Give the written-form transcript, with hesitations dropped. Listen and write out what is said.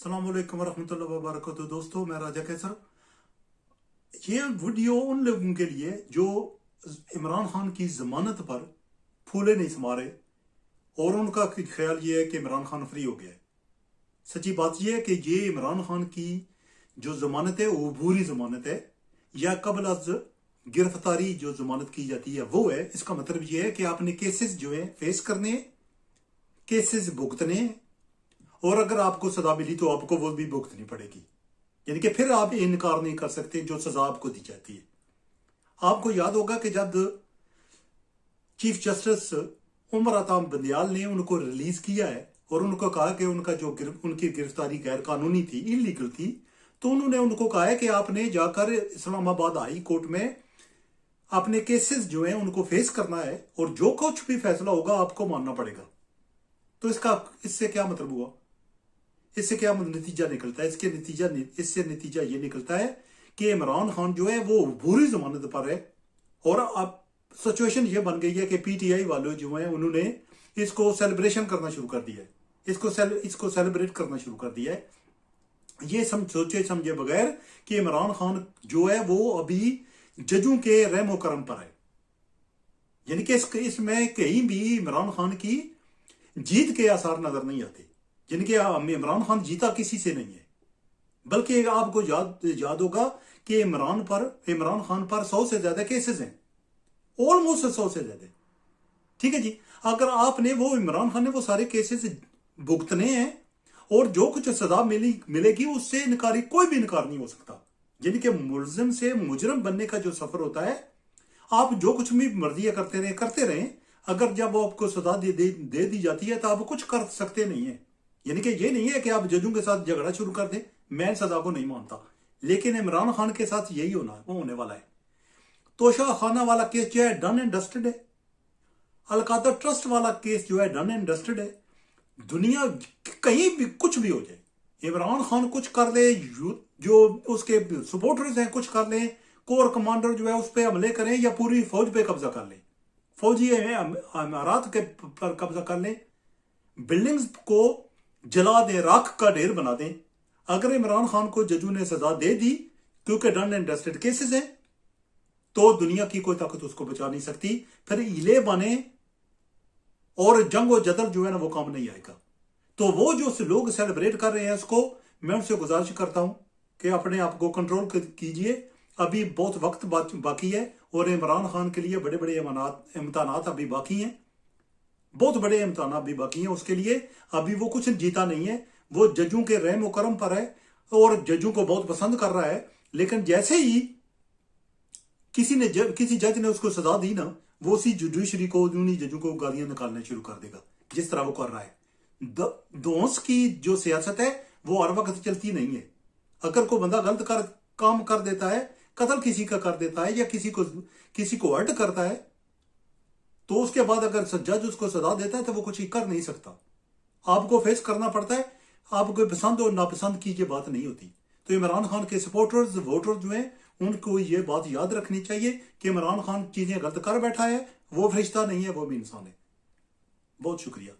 अस्सलाम वालेकुम वरहमतुल्लाहि वबरकातुहू। दोस्तों, मैं राजा कैसर। ये वीडियो उन लोगों के लिए जो इमरान खान की जमानत पर फूले नहीं समा रहे और उनका ख्याल ये है कि इमरान खान फ्री हो गया है। सच्ची बात यह है कि ये इमरान खान की जो जमानत है वो अबूरी जमानत है, या कबल अज गिरफ्तारी जो जमानत की जाती है वो है। इसका मतलब ये है कि आपने केसेस जो है फेस करने, केसेस भुगतने, और अगर आपको सजा मिली तो आपको वो भी भुगतनी पड़ेगी। यानी कि फिर आप इनकार नहीं कर सकते जो सजा आपको दी जाती है। आपको याद होगा कि जब चीफ जस्टिस उमर अता बंदियाल ने उनको रिलीज किया है और उनको कहा कि उनकी गिरफ्तारी गैर कानूनी थी, इलीगल थी, तो उन्होंने उनको कहा है कि आपने जाकर इस्लामाबाद हाई कोर्ट में अपने केसेस जो हैं उनको फेस करना है और जो कुछ भी फैसला होगा आपको मानना पड़ेगा। तो इससे क्या मतलब हुआ? इससे क्या नतीजा निकलता है? इससे नतीजा ये निकलता है कि इमरान खान जो है वो बुरी जमानत पर है। और अब सिचुएशन ये बन गई है कि पीटीआई वालों जो हैं उन्होंने इसको सेलिब्रेशन करना शुरू कर दिया है, इसको सेलिब्रेट करना शुरू कर दिया है, ये सोचे समझे बगैर कि इमरान खान जो है वो अभी जजों के रहमो करम पर है। यानी कि इसमें कहीं भी इमरान खान की जीत के आसार नजर नहीं आते। यानी कि इमरान खान जीता किसी से नहीं है, बल्कि आपको याद होगा कि इमरान खान पर 100 से ज्यादा केसेस हैं, ऑलमोस्ट 100 से ज्यादा। ठीक है जी, अगर आपने वो इमरान खान ने वो सारे केसेस भुगतने हैं और जो कुछ सजा मिलेगी उससे कोई भी इनकार नहीं हो सकता। यानी कि मुलजिम से मुजरम बनने का जो सफर होता है, आप जो कुछ भी मर्जी करते रहे, अगर जब आपको सजा दे दी जाती है तो आप कुछ कर सकते नहीं है। यानी कि ये नहीं है कि आप जजों के साथ झगड़ा शुरू कर दें, मैं सजा को नहीं मानता, लेकिन इमरान खान के साथ यही होने वाला है। तोशा खाना वाला केस जो है डन एंड डस्टेड है। अलकादा ट्रस्ट वाला केस जो है डन एंड डस्टेड है। दुनिया कहीं भी कुछ भी हो जाए, इमरान खान कुछ कर ले, जो उसके सपोर्टर्स हैं कुछ कर ले, कोर कमांडर जो है उस पर हमले करें या पूरी फौज पे कब्जा कर ले, फौजी इमारात के पर कब्जा कर ले, बिल्डिंग्स को जला दे, राख का ढेर बना दें, अगर इमरान खान को जजों ने सजा दे दी क्योंकि डन एंड डस्टेड केसेस हैं, तो दुनिया की कोई ताकत उसको बचा नहीं सकती। फिर हिले बने और जंग और जदल जो है ना वो काम नहीं आएगा। तो वो जो लोग सेलिब्रेट कर रहे हैं उसको मैं उनसे गुजारिश करता हूं कि अपने आप को कंट्रोल कीजिए। अभी बहुत वक्त बाकी है और इमरान खान के लिए बड़े बड़े इम्तिहानात अभी बाकी हैं, बहुत बड़े इम्तिहान अभी बाकी हैं उसके लिए। अभी वो कुछ जीता नहीं है, वो जजों के रहम करम पर है और जजों को बहुत पसंद कर रहा है। लेकिन जैसे ही किसी जज ने उसको सजा दी ना, वो उसी जुडिशरी को, उन्हीं जजों को गालियां निकालना शुरू कर देगा, जिस तरह वो कर रहा है। दोस्त की जो सियासत है वो हर वक्त चलती नहीं है। अगर कोई बंदा गलत काम कर देता है, कत्ल किसी का कर देता है या किसी को हर्ट करता है, तो उसके बाद अगर जज उसको सजा देता है तो वो कुछ ही कर नहीं सकता, आपको फेस करना पड़ता है। आपको पसंद और नापसंद की ये बात नहीं होती। तो इमरान खान के सपोर्टर्स, वोटर्स जो हैं, उनको ये बात याद रखनी चाहिए कि इमरान खान चीजें गलत कर बैठा है, वो फरिश्ता नहीं है, वो भी इंसान है। बहुत शुक्रिया।